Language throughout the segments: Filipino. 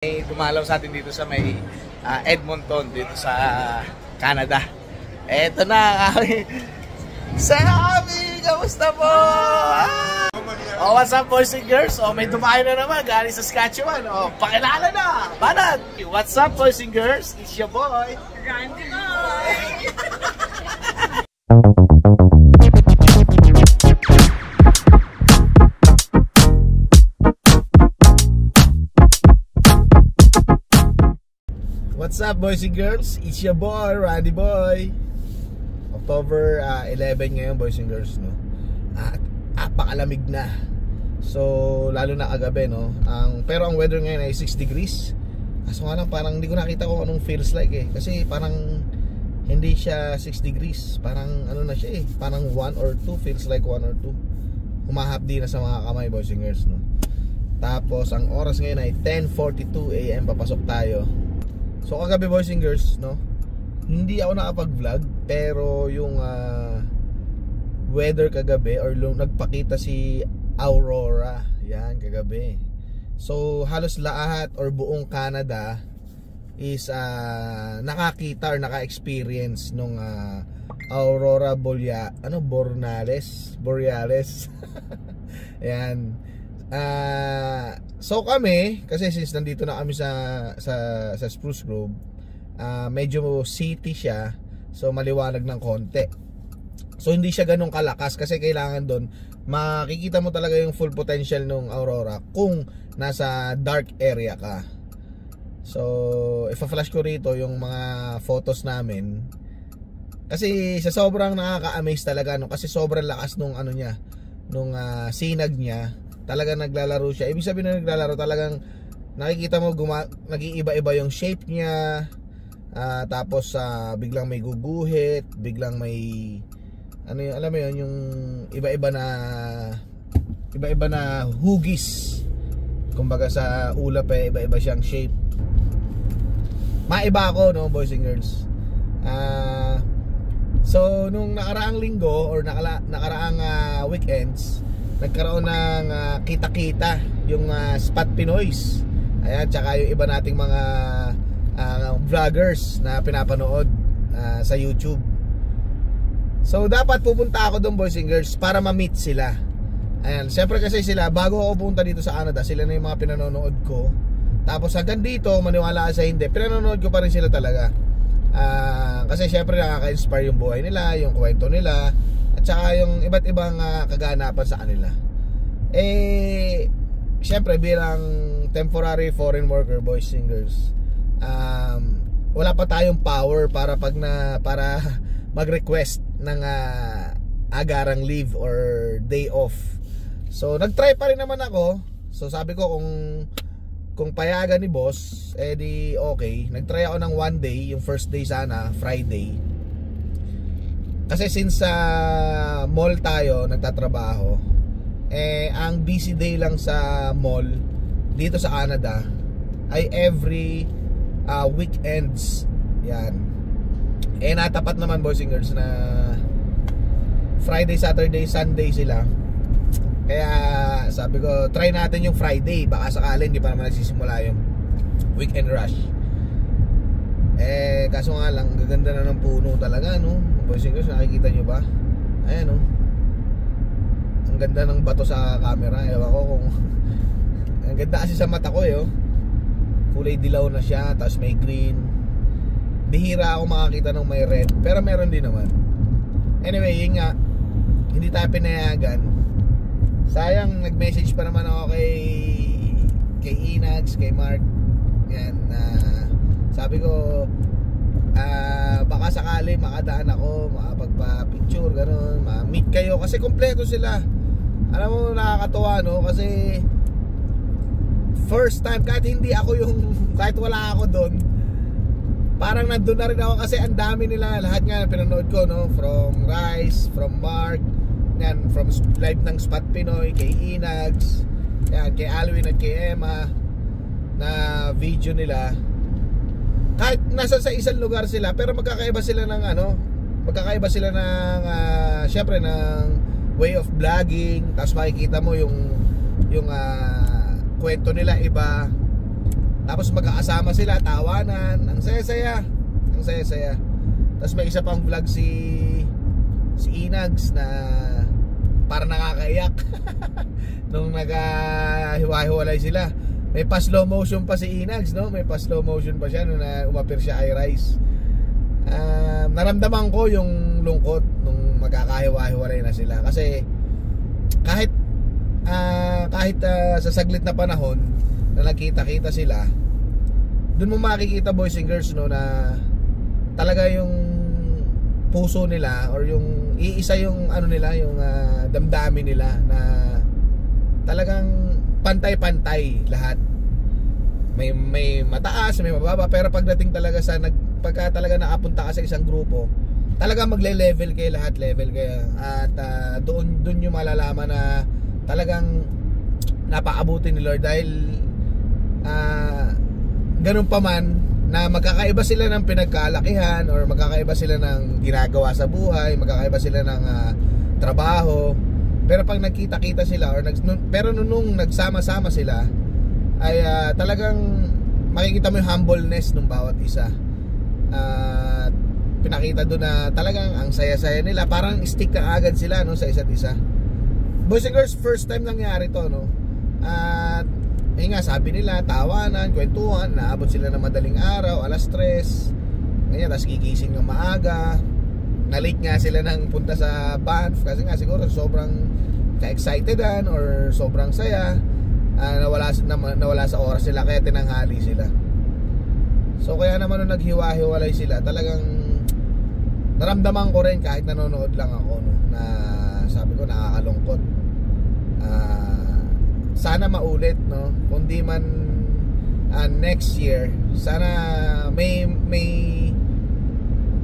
Dumalaw sa atin dito sa may Edmonton, dito sa Canada. Eto na kami. Sabi, kamusta po? Oh, what's up boys and girls? Oh, may dumayo na naman galing sa Saskatchewan. Oh, pakilala na. Banat. What's up boys and girls? It's your boy, Randy Boy. What's up boys and girls? It's your boy, Randy Boy. October 11 ngayon boys and girls, no? Apakalamig na. So, lalo na kagabi, no? Pero ang weather ngayon ay 6 degrees. Kaso nga lang, parang hindi ko nakita kung anong feels like eh. Kasi parang hindi siya 6 degrees. Parang ano na siya eh. Parang 1 or 2, feels like 1 or 2. Humahapdi na sa mga kamay boys and girls, no? Tapos, ang oras ngayon ay 10:42 AM. Papasok tayo. So kagabi boys and girls, no, hindi ako nakapag-vlog, pero yung weather kagabi or nagpakita si Aurora, yan kagabi. So halos lahat or buong Canada is nakakita or naka-experience nung Aurora Borealis. Ayan. So kami, kasi since nandito na kami sa Spruce Grove, medyo city siya, so maliwanag ng konti. So hindi siya ganun kalakas kasi kailangan doon makikita mo talaga yung full potential ng Aurora kung nasa dark area ka. So ipa-flash ko rito yung mga photos namin. Kasi sa sobrang nakaka-amaze talaga, no, kasi sobrang lakas nung ano niya, nung sinag niya. Talagang naglalaro siya. Ibig sabihin na naglalaro, talagang nakikita mo nag-iiba-iba yung shape niya. Tapos biglang may guguhit, biglang may ano yung, alam mo yun, yung iba-iba na hugis. Kumbaga sa ulap eh, iba-iba siyang shape. Maiba ako, no, boys and girls. So nung nakaraang linggo or nakaraang weekends, nagkaroon ng kita-kita yung Spot Pinoys. Ayan, tsaka yung iba nating mga vloggers na pinapanood sa YouTube. So dapat pupunta ako doon boys and girls para ma-meet sila. Ayan, siyempre kasi sila, bago ako pupunta dito sa Canada, sila na yung mga pinanonood ko. Tapos hanggang dito, maniwala ka sa hindi, pinanonood ko pa rin sila talaga. Kasi siyempre nakaka-inspire yung buhay nila, yung kwento nila, at saka yung iba't ibang kaganapan sa kanila. Eh, syempre bilang temporary foreign worker boys and girls, wala pa tayong power para para mag-request ng agarang leave or day off. So nag-try pa rin naman ako. So sabi ko kung payagan ni boss, eh di okay. Nag-try ako ng 1 day, yung first day sana, Friday. Kasi since sa mall tayo nagtatrabaho, eh ang busy day lang sa mall dito sa Canada ay every weekends. Yan. Eh natapat naman boys and girls na Friday, Saturday, Sunday sila. Kaya sabi ko, try natin yung Friday, baka sakali hindi pa naman nagsisimula yung weekend rush. Eh kaso nga lang, gaganda na ng puno talaga, no? Boys and girls, nakikita nyo ba? Ayan, no? Ang ganda ng bato sa camera. Ewan ko kung ang ganda kasi sa mata ko, eh, oh. Kulay dilaw na siya, tapos may green. Bihira ako makakita ng may red, pero meron din naman. Anyway, yun nga, hindi tayo pinayagan. Sayang, nag-message pa naman ako kay Inags, kay Mark. Yan, sabi ko, baka sakali makadaan ako, makapagpa-picture, gano'n, ma-meet kayo, kasi kompleto sila. Alam mo, nakakatuwa, no? Kasi first time, kahit hindi ako kahit wala ako doon, parang nandun na rin ako kasi ang dami nila, lahat nga pinanood ko, no? From Rice, from Mark, yan, from live ng Spot Pinoy, kay Inags, yan, kay Alwin at kay Emma, na video nila. Kahit nasa sa isang lugar sila, pero magkakaiba sila ng syempre ng way of vlogging. Tapos makikita mo yung kwento nila iba. Tapos magkakasama sila, tawanan, ang saya-saya. Ang saya-saya. Tapos may isa pang vlog si Inags na para nakakaiyak. Nung naghiwa-hiwalay sila. May pa slow motion pa si Inags, no? May pa slow motion pa siya nung umapir siya kay Rice. Naramdaman ko yung lungkot nung magkakahiwa-hiwalay na sila. Kasi kahit sa saglit na panahon na nagkita-kita sila, doon mo makikita, boys and girls, no, na talaga yung puso nila or yung iisa yung ano nila, yung damdamin nila na talagang pantay-pantay lahat. May mataas, may mababa, pero pagdating talaga sa pagka talaga nakapunta ka sa isang grupo, talaga magle-level kayo lahat, level kayo. At doon yung malalaman na talagang napaabuti ni Lord dahil ganun pa man na magkakaiba sila ng pinagkalakihan or magkakaiba sila ng ginagawa sa buhay, magkakaiba sila ng trabaho, pero pag nagkita-kita sila pero nung nagsama-sama sila ay talagang makikita mo yung humbleness ng bawat isa. Pinakita doon na talagang ang saya-saya nila, parang stick na agad sila, no, sa isa't isa. Boys and girls, first time nangyari to, no. At nga sabi nila, tawanan, kwentuhan, naabot sila ng madaling araw, alas 3 ganyan, tapos gigising ng maaga. Na-late nga sila nang punta sa Banff kasi nga siguro sobrang ka-excitedan or sobrang saya, nawala sa oras sila, kaya tinanghali sila. So kaya naman nung naghiwa-hiwalay sila, talagang naramdaman ko rin kahit nanonood lang ako, no, na sabi ko nakakalungkot. Sana maulit, no, kundi man next year sana may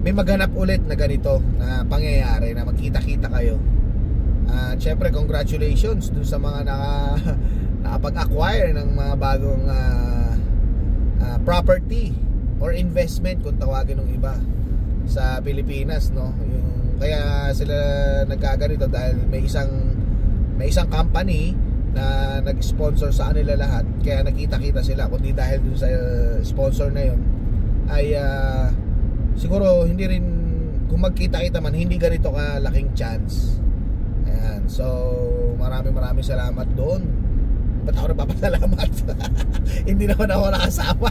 maghanap ulit na ganito na pangyayari, na magkita-kita kayo. Syempre congratulations dun sa mga nakapag-acquire ng mga bagong property or investment kung tawagin ng iba sa Pilipinas, no. Kaya sila nagkaganito dahil may isang company na nag-sponsor sa kanila lahat, kaya nakita-kita sila. Kundi dahil dun sa sponsor na yun ay siguro hindi rin, kung magkita-kita man, hindi ganito kalaking chance. Ayan. So maraming salamat doon. Ba't ako nagpapasalamat? Hindi naman ako nakasama.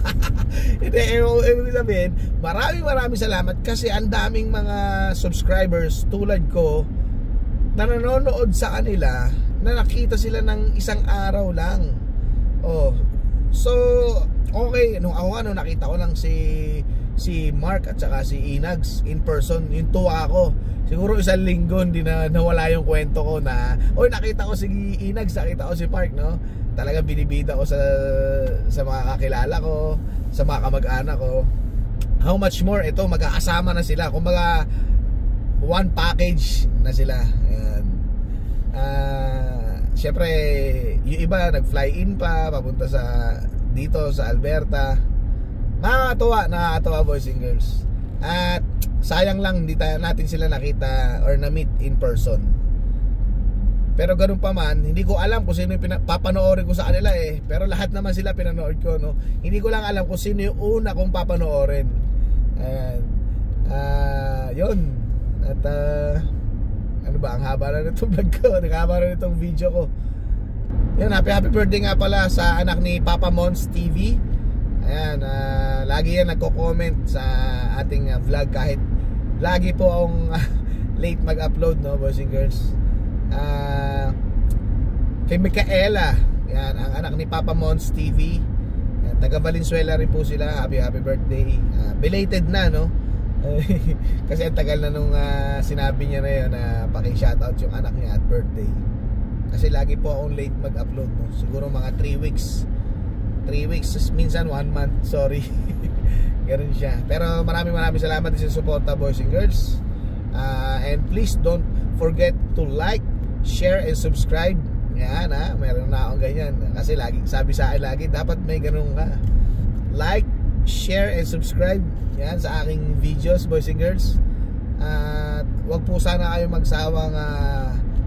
Hindi, ibig sabihin, maraming salamat kasi ang daming mga subscribers tulad ko na nanonood sa kanila, na nakita sila ng isang araw lang. So okay, nung nakita ko lang si Mark at saka si Inags in person, yung tuwa ako. Siguro isang linggo hindi na nawala yung kwento ko na nakita ko si Inags, nakita ko si Mark, no. Talaga binibida ko sa mga kakilala ko, sa mga kamag-anak ko. How much more ito, magkakasama na sila, kumbaga one package na sila. Ayan. Syempre yung iba nag-fly in pa papunta dito sa Alberta. Nakakatawa, boys and girls. At sayang lang hindi natin sila nakita or na-meet in person. Pero ganun pa man, hindi ko alam kung sino yung papanoorin ko sa kanila eh. Pero lahat naman sila pinanood ko, no. Hindi ko lang alam kung sino yung una kong papanoorin. Ayan. Yun. At ano ba, ang haba na nitong vlog ko, ang haba na nitong video ko. Yan, happy birthday nga pala sa anak ni Papa Mons TV. Ayan, lagi yan nagko-comment sa ating vlog kahit lagi po akong late mag-upload, no, boys and girls. Kay Micaela, yan, ang anak ni Papa Mons TV. Yan, taga Valenzuela rin po sila. Happy birthday. Belated na, no. Kasi ang tagal na nung sinabi niya na yun na paki-shoutout yung anak niya at birthday. Kasi lagi po akong late mag-upload, no? Siguro mga 3 weeks, minsan 1 month, sorry. Ganun siya. Pero maraming salamat din sa suporta, boys and girls. And please don't forget to like, share, and subscribe. Yan, meron na akong ganyan. Kasi sabi sa akin lagi, dapat may ganun ka. Like, share, and subscribe yan sa aking videos, boys and girls. At wag po sana kayo magsawang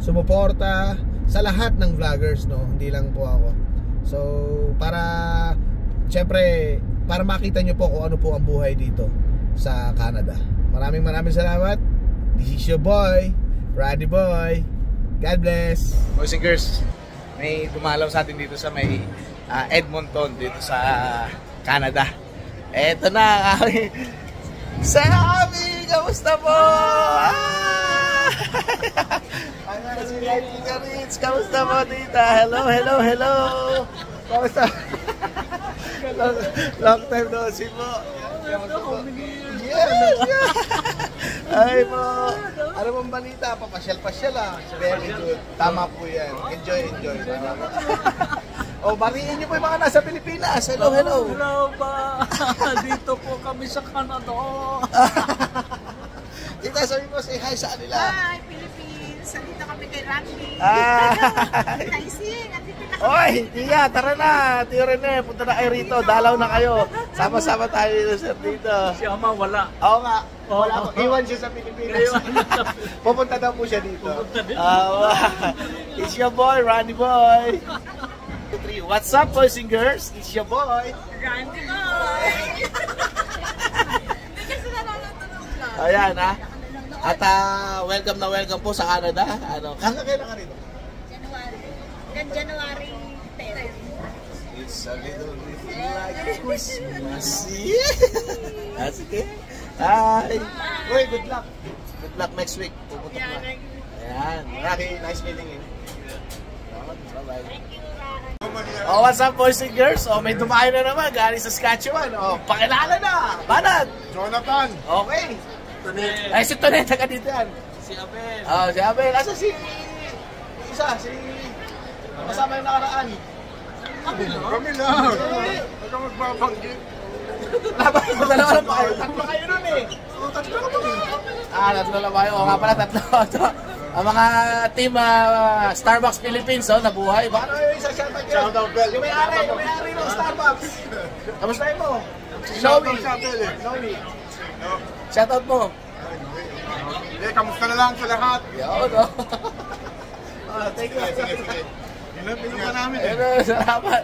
sumuporta sa lahat ng vloggers, no, hindi lang po ako. So para syempre, para makita nyo po kung ano po ang buhay dito sa Canada. Maraming salamat. This is your boy, Roddy Boy. God bless. Boys and girls, may dumalaw sa atin dito sa may Edmonton, dito sa Canada. Eto na, Sammy! Kamusta po? Si Tita Ritz, kamusta po, tita? Hello. Kamusta? Long time no see po. Yes. Ay po. Ano bang balita? Papasyal ah. Very good. Tama po yan. Enjoy. O, bariin niyo po yung mga nasa Pilipinas. Hello. Hello ba? Dito po kami sa Canada. Tita, sabi mo, say hi sa kanila. Hi, Philippines. Andito kami kay Randy. Hi, Sing. Andito na kami. Oy, tiya, tara na. Tiyo Rene, punta na kayo rito. Dalaw na kayo. Sama-sama tayo dito, sir, dito. Si Ama wala. Oo nga. Wala po. Iwan siya sa Pilipinas. Pupunta daw po siya dito. It's your boy, Randy Boy. 2, 3. What's up, boys and girls? It's your boy. Randy Boy. Hindi kasi nanonood ng vlog. Ayan, ha? At welcome po sa Canada. Kailan ka rito? January 10. It's a little bit like Christmas. Yeah. Sige. Hi. Uy, good luck. Good luck next week. Pupunta ko na. Ayan. Rocky, nice meeting you. Bye-bye. Thank you, Oh, what's up, boys and girls? Oh, may dumayo na naman. Galing sa Saskatchewan. Oh, pakilala na. Banat. Jonathan! Okay. Ay, si Tonet, taga dito yan. Si Abel. Oh, si Abel. Asa si kasama yung nakaraan. Kami lang! Huwag kang magbabanggit. Dalawa lang pa kayo. Tatlo kayo nun eh. Tatlo ka ba? Tatlo lang kayo. O nga pala, tatlo. Ang mga team Starbucks Philippines, nabuhay. Baka naman yung isa shoutout yun. Shoutout, Bel. Yung may-ari ng Starbucks. Kamusta yun mo? Shoutout sa Bel eh. Novi. Shoutout mo. Kamusta na lang sa lahat? Yun, no? Thank you. Sige. Pinuha namin eh. Salamat.